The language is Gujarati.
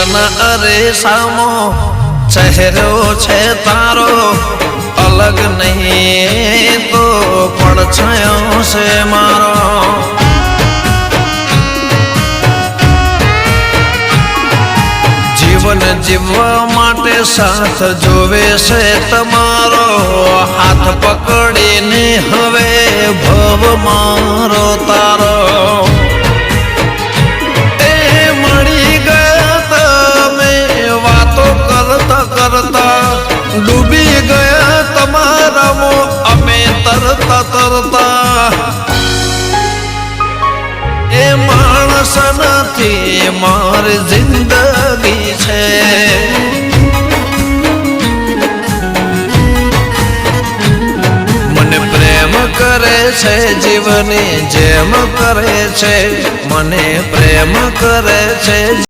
જીવન અરેસામો ચહેરો છે તારો અલગ નહીં તો પડછાયો છે મારો જીવન જીવવા માટે સાથ જોવે છે તમારો હાથ પકડીને હવે ભવ મારો તારો એ મળી ગયા તમે વાતો કરતા કરતા ડૂબી ગયા તમારામાં અમે તરતા તરતા એ માણસ નથી મારી જિંદગી છે મને પ્રેમ કરે છે જીવની જેમ કરે છે મને પ્રેમ કરે છે।